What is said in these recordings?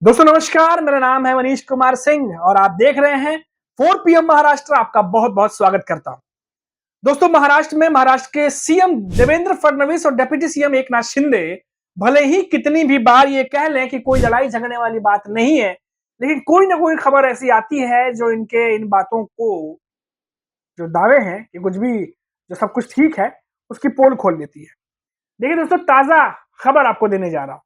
दोस्तों नमस्कार, मेरा नाम है मनीष कुमार सिंह और आप देख रहे हैं 4 PM महाराष्ट्र। आपका बहुत बहुत स्वागत करता हूं। दोस्तों महाराष्ट्र के सीएम देवेंद्र फडणवीस और डिप्टी सीएम एकनाथ शिंदे भले ही कितनी भी बार ये कह लें कि कोई लड़ाई झगड़ने वाली बात नहीं है, लेकिन कोई ना कोई खबर ऐसी आती है जो इनके इन बातों को, जो दावे हैं कि कुछ भी जो सब कुछ ठीक है, उसकी पोल खोल देती है। देखिए दोस्तों, ताजा खबर आपको देने जा रहा हूं।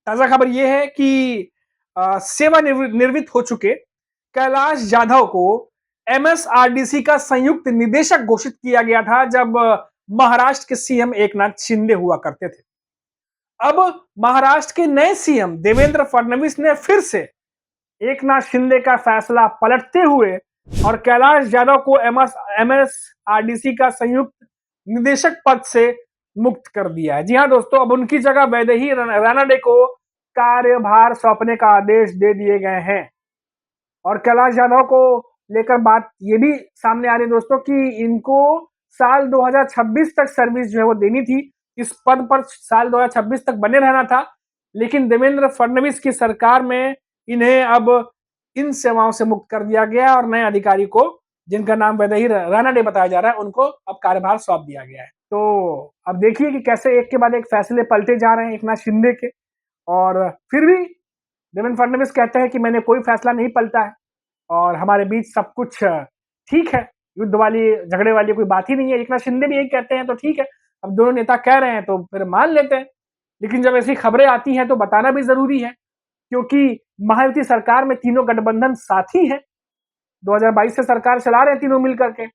ताजा खबर यह है कि सेवानिवृत्त हो चुके कैलाश जाधव को एमएसआरडीसी का संयुक्त निदेशक घोषित किया गया था जब महाराष्ट्र के सीएम एकनाथ शिंदे हुआ करते थे। अब महाराष्ट्र के नए सीएम देवेंद्र फडणवीस ने फिर से एकनाथ शिंदे का फैसला पलटते हुए और कैलाश यादव को एमएसआरडीसी का संयुक्त निदेशक पद से मुक्त कर दिया है। जी हाँ दोस्तों, अब उनकी जगह वैदेही रानडे को कार्यभार सौंपने का आदेश दे दिए गए हैं। और कैलाश यादव को लेकर बात ये भी सामने आ रही है दोस्तों कि इनको साल 2026 तक सर्विस जो है वो देनी थी। इस पद पर साल 2026 तक बने रहना था, लेकिन देवेंद्र फडणवीस की सरकार में इन्हें अब इन सेवाओं से मुक्त कर दिया गया और नए अधिकारी को, जिनका नाम वैदेही रानडे बताया जा रहा है, उनको अब कार्यभार सौंप दिया गया है। तो अब देखिए कि कैसे एक के बाद एक फैसले पलटे जा रहे हैं एकनाथ शिंदे के। और फिर भी देवेंद्र फडणवीस कहते हैं कि मैंने कोई फैसला नहीं पलटा है और हमारे बीच सब कुछ ठीक है, युद्ध वाली झगड़े वाली कोई बात ही नहीं है। एकनाथ शिंदे भी यही कहते हैं, तो ठीक है, अब दोनों नेता कह रहे हैं तो फिर मान लेते हैं। लेकिन जब ऐसी खबरें आती हैं तो बताना भी जरूरी है, क्योंकि महायुति सरकार में तीनों गठबंधन साथी हैं। 2022 से सरकार चला रहे हैं तीनों मिल करके।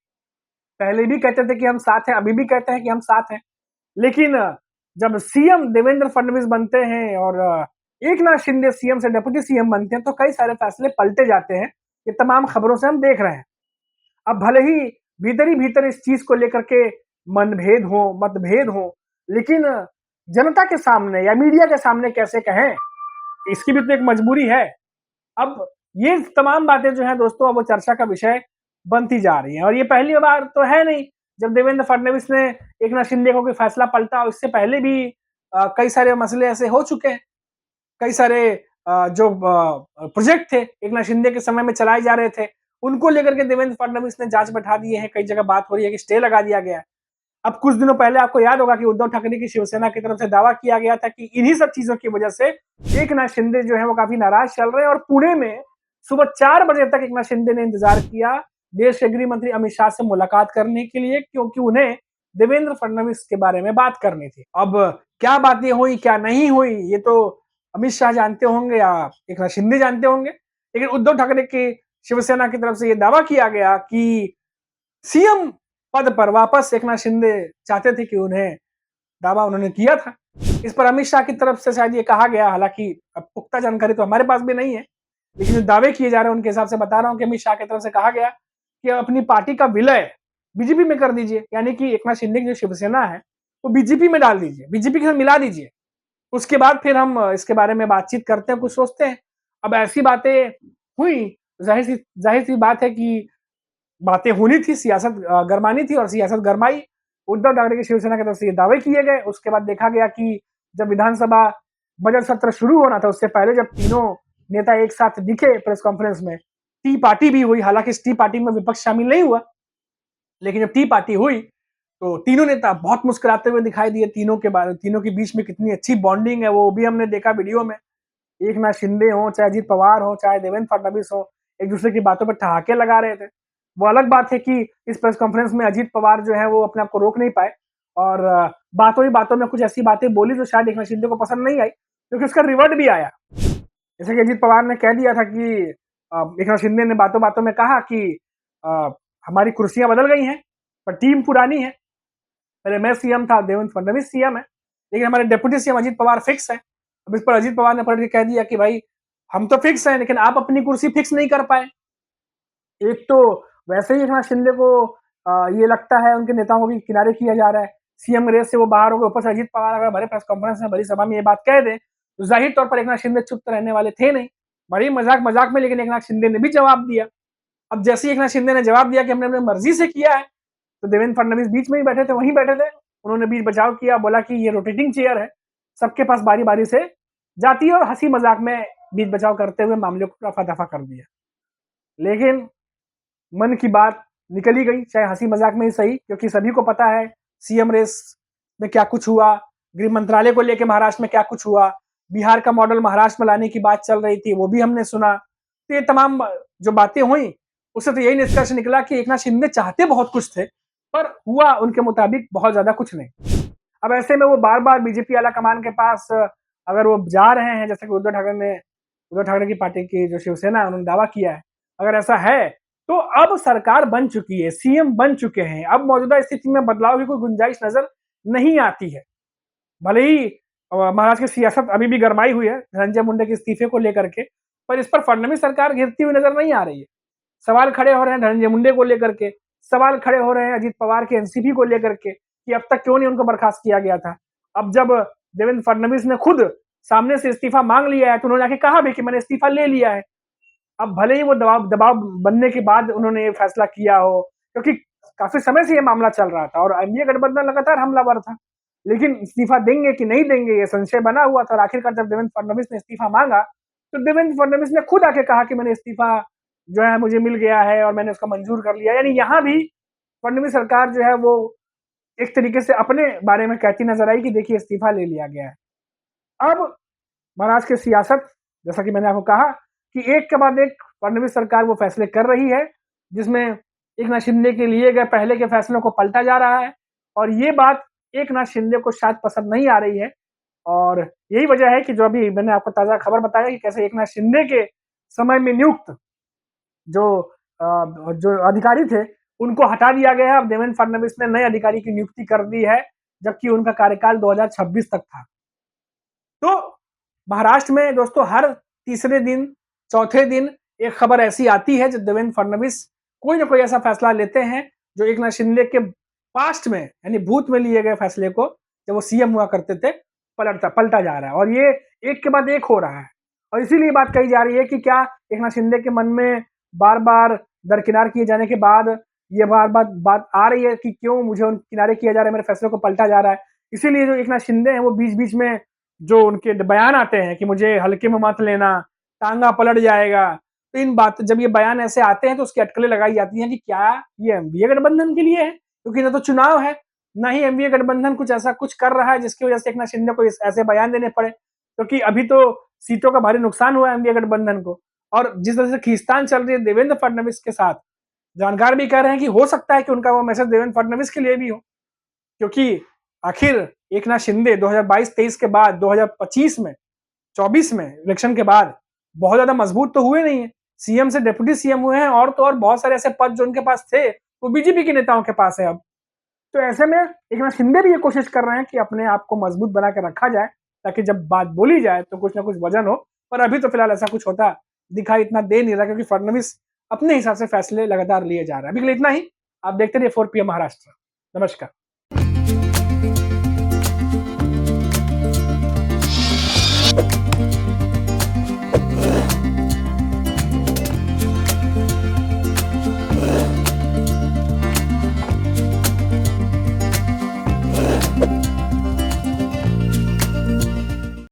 पहले भी कहते थे कि हम साथ हैं, अभी भी कहते हैं कि हम साथ हैं। लेकिन जब सीएम देवेंद्र फडणवीस बनते हैं और एकनाथ शिंदे सीएम से डिप्टी सीएम बनते हैं, तो कई सारे फैसले पलटे जाते हैं। ये तमाम खबरों से हम देख रहे हैं। अब भले ही भीतर ही भीतर इस चीज को लेकर के मनभेद हो, मतभेद हो, लेकिन जनता के सामने या मीडिया के सामने कैसे कहें, इसकी भी तो एक मजबूरी है। अब ये तमाम बातें जो है दोस्तों, अब वो चर्चा का विषय बनती जा रही है। और ये पहली बार तो है नहीं जब देवेंद्र फडणवीस ने एकनाथ शिंदे को कोई फैसला पलटा। इससे पहले भी कई सारे मसले ऐसे हो चुके हैं। कई सारे जो प्रोजेक्ट थे एकनाथ शिंदे के समय में चलाए जा रहे थे, उनको लेकर के देवेंद्र फडणवीस ने जांच बैठा दी है। कई जगह बात हो रही है कि स्टे लगा दिया गया है। अब कुछ दिनों पहले आपको याद होगा कि उद्धव ठाकरे की शिवसेना की तरफ से दावा किया गया था कि इन्हीं सब चीजों की वजह से एकनाथ शिंदे जो है वो काफी नाराज चल रहे हैं। और पुणे में सुबह 4 बजे तक एकनाथ शिंदे ने इंतजार किया देश के गृह मंत्री अमित शाह से मुलाकात करने के लिए, क्योंकि उन्हें देवेंद्र फडणवीस के बारे में बात करनी थी। अब क्या बातें हुई क्या नहीं हुई, ये तो अमित शाह जानते होंगे या एकनाथ शिंदे जानते होंगे। लेकिन उद्धव ठाकरे की शिवसेना की तरफ से यह दावा किया गया कि सीएम पद पर वापस एकनाथ शिंदे चाहते थे, कि उन्हें दावा उन्होंने किया था। इस पर अमित शाह की तरफ से शायद ये कहा गया, हालांकि अब पुख्ता जानकारी तो हमारे पास भी नहीं है, लेकिन जो दावे किए जा रहे हैं उनके हिसाब से बता रहा हूं कि अमित शाह की तरफ से कहा गया कि अपनी पार्टी का विलय बीजेपी में कर दीजिए, यानी कि एकनाथ शिंदे की जो शिवसेना है वो बीजेपी में डाल दीजिए, बीजेपी के साथ मिला दीजिए। उसके बाद फिर हम इसके बारे में बातचीत करते हैं, कुछ सोचते हैं। अब ऐसी बातें हुई, जाहिर सी बात है कि बातें होनी थी, सियासत गरमानी थी और सियासत गरमाई। उद्धव ठाकरे की शिवसेना की तरफ से ये दावे किए गए। उसके बाद देखा गया कि जब विधानसभा बजट सत्र शुरू होना था, उससे पहले जब तीनों नेता एक साथ दिखे प्रेस कॉन्फ्रेंस में, टी पार्टी भी हुई। हालांकि इस टी पार्टी में विपक्ष शामिल नहीं हुआ, लेकिन जब टी पार्टी हुई तो तीनों नेता बहुत मुस्कुराते हुए दिखाई दिए। तीनों के बीच में कितनी अच्छी बॉन्डिंग है वो भी हमने देखा वीडियो में। एकनाथ शिंदे हो, चाहे अजीत पवार हो, चाहे देवेंद्र फडणवीस हो, एक दूसरे की बातों पर ठहाके लगा रहे थे। वो अलग बात है कि इस प्रेस कॉन्फ्रेंस में अजीत पवार जो है वो अपने आप को रोक नहीं पाए और बातों ही बातों में कुछ ऐसी बातें बोली जो शायद एकनाथ शिंदे को पसंद नहीं आई, क्योंकि उसका रिवर्ट भी आया। जैसे कि अजीत पवार ने कह दिया था कि एकनाथ शिंदे ने बातों बातों में कहा कि हमारी कुर्सियां बदल गई हैं पर टीम पुरानी है। पहले मैं सीएम था, देवेंद्र फडणवीस सीएम है, लेकिन हमारे deputy CM Ajit Pawar fix है। अब इस पर अजीत पवार ने पलट के कह दिया कि भाई हम तो फिक्स हैं, लेकिन आप अपनी कुर्सी फिक्स नहीं कर पाए। एक तो वैसे ही एकनाथ शिंदे को ये लगता है उनके नेताओं को भी किनारे किया जा रहा है, सीएम रेस से वो बाहर हो गए। ऊपर से अजीत पवार अगर बड़े प्रेस कॉन्फ्रेंस में, बड़ी सभा में ये बात कह दे तो जाहिर तौर पर एकनाथ शिंदे चुप रहने वाले थे नहीं। बड़ी मजाक मजाक में लेकिन एकनाथ शिंदे ने भी जवाब दिया। अब जैसे ही एकनाथ शिंदे ने जवाब दिया कि हमने अपनी मर्जी से किया है, तो देवेंद्र फडणवीस बीच में ही बैठे थे, वहीं बैठे थे। उन्होंने बीच बचाव किया, बोला कि ये रोटेटिंग चेयर है, सबके पास बारी बारी से जाती है और हंसी मजाक में बीच बचाव करते हुए मामले को रफा दफा कर दिया। लेकिन मन की बात निकल ही गई, चाहे हंसी मजाक में ही सही, क्योंकि सभी को पता है सीएम रेस में क्या कुछ हुआ, गृह मंत्रालय को लेकर महाराष्ट्र में क्या कुछ हुआ, बिहार का मॉडल महाराष्ट्र में लाने की बात चल रही थी, वो भी हमने सुना। तो ये तमाम जो बातें हुई, उससे तो यही निष्कर्ष निकला कि एकनाथ शिंदे चाहते बहुत कुछ थे, पर हुआ उनके मुताबिक बहुत ज्यादा कुछ नहीं। अब ऐसे में वो बार बार बीजेपी आला कमान के पास अगर वो जा रहे हैं, जैसे कि उद्धव ठाकरे की पार्टी की जो शिवसेना, उन्होंने दावा किया है, अगर ऐसा है तो अब सरकार बन चुकी है, सीएम बन चुके हैं, अब मौजूदा स्थिति में बदलाव की कोई गुंजाइश नजर नहीं आती है। भले ही महाराष्ट्र की सियासत अभी भी गरमाई हुई है धनंजय मुंडे के इस्तीफे को लेकर के, पर इस पर फडणवीस सरकार घिरती हुई नजर नहीं आ रही है। सवाल खड़े हो रहे हैं धनंजय मुंडे को लेकर के, सवाल खड़े हो रहे हैं अजीत पवार के एनसीपी को लेकर के कि अब तक क्यों नहीं उनको बर्खास्त किया गया था। अब जब देवेंद्र फडणवीस ने खुद सामने से इस्तीफा मांग लिया है तो उन्होंने आके कहा भी कि मैंने इस्तीफा ले लिया है। अब भले ही वो दबाव बनने के बाद उन्होंने ये फैसला किया हो, क्योंकि काफी समय से ये मामला चल रहा था और एनडीए गठबंधन लगातार हमलावर था, लेकिन इस्तीफा देंगे कि नहीं देंगे ये संशय बना हुआ था। और आखिरकार जब देवेंद्र फडणवीस ने इस्तीफा मांगा तो देवेंद्र फडणवीस ने खुद आके कहा कि मैंने इस्तीफा जो है मुझे मिल गया है और मैंने उसका मंजूर कर लिया। यानी यहाँ भी फडणवीस सरकार जो है वो एक तरीके से अपने बारे में कहती नजर आई कि देखिए इस्तीफा ले लिया गया है। अब महाराष्ट्र की सियासत, जैसा कि मैंने आपको कहा कि एक के बाद एक फडणवीस सरकार वो फैसले कर रही है, जिसमें एकनाथ शिंदे के लिए गए पहले के फैसलों को पलटा जा रहा है, और ये बात एकनाथ शिंदे को शायद पसंद नहीं आ रही है। और यही वजह है कि जो अभी मैंने आपको ताजा खबर बताया कि कैसे एकनाथ शिंदे के समय में नियुक्त जो अधिकारी थे उनको हटा दिया गया है। अब देवेंद्र फडणवीस ने नए अधिकारी की नियुक्ति कर दी है, जबकि उनका कार्यकाल 2026 तक था। तो महाराष्ट्र में दोस्तों हर तीसरे दिन, चौथे दिन एक खबर ऐसी आती है जब देवेंद्र फडणवीस कोई ना कोई ऐसा फैसला लेते हैं जो एकनाथ शिंदे के पास्ट में यानी भूत में लिए गए फैसले को, जब वो सीएम हुआ करते थे, पलटा जा रहा है। और ये एक के बाद एक हो रहा है, और इसीलिए बात कही जा रही है कि क्या एकनाथ शिंदे के मन में बार बार दरकिनार किए जाने के बाद ये बार बार बात आ रही है कि क्यों मुझे उन किनारे किया जा रहा है, मेरे फैसले को पलटा जा रहा है। इसीलिए जो एकनाथ शिंदे हैं वो बीच बीच में जो उनके बयान आते हैं कि मुझे हल्के में मत लेना, टांगा पलट जाएगा, तो इन बात जब ये बयान ऐसे आते हैं तो उसकी अटकलें लगाई जाती हैं कि क्या ये एमवीए गठबंधन के लिए है, क्योंकि ना तो चुनाव है, ना ही एमवीए गठबंधन कुछ ऐसा कुछ कर रहा है जिसकी वजह से एकनाथ शिंदे को ऐसे बयान देने पड़े, क्योंकि अभी तो सीटों का भारी नुकसान हुआ है एमवीए गठबंधन को। और जिस तरह से खींचतान चल रही है देवेंद्र फडणवीस के साथ, जानकार भी कह रहे हैं कि हो सकता है कि उनका वो मैसेज देवेंद्र फडणवीस के लिए भी हो, क्योंकि आखिर एकनाथ शिंदे 2022-23 के बाद 2025 में 24 में इलेक्शन के बाद बहुत ज्यादा मजबूत तो हुए नहीं है, सीएम से डिप्टी सीएम हुए हैं, और तो और बहुत सारे ऐसे पद जो उनके पास थे वो बीजेपी के नेताओं के पास है अब। तो ऐसे में एकनाथ शिंदे भी ये कोशिश कर रहे हैं कि अपने आप को मजबूत बना के रखा जाए, ताकि जब बात बोली जाए तो कुछ ना कुछ वजन हो। पर अभी तो फिलहाल ऐसा कुछ होता दिखाई इतना दे नहीं रहा, क्योंकि फडणवीस अपने हिसाब से फैसले लगातार लिए जा रहे हैं। अभी के लिए इतना ही। आप देखते रहिए 4 PM महाराष्ट्र। नमस्कार।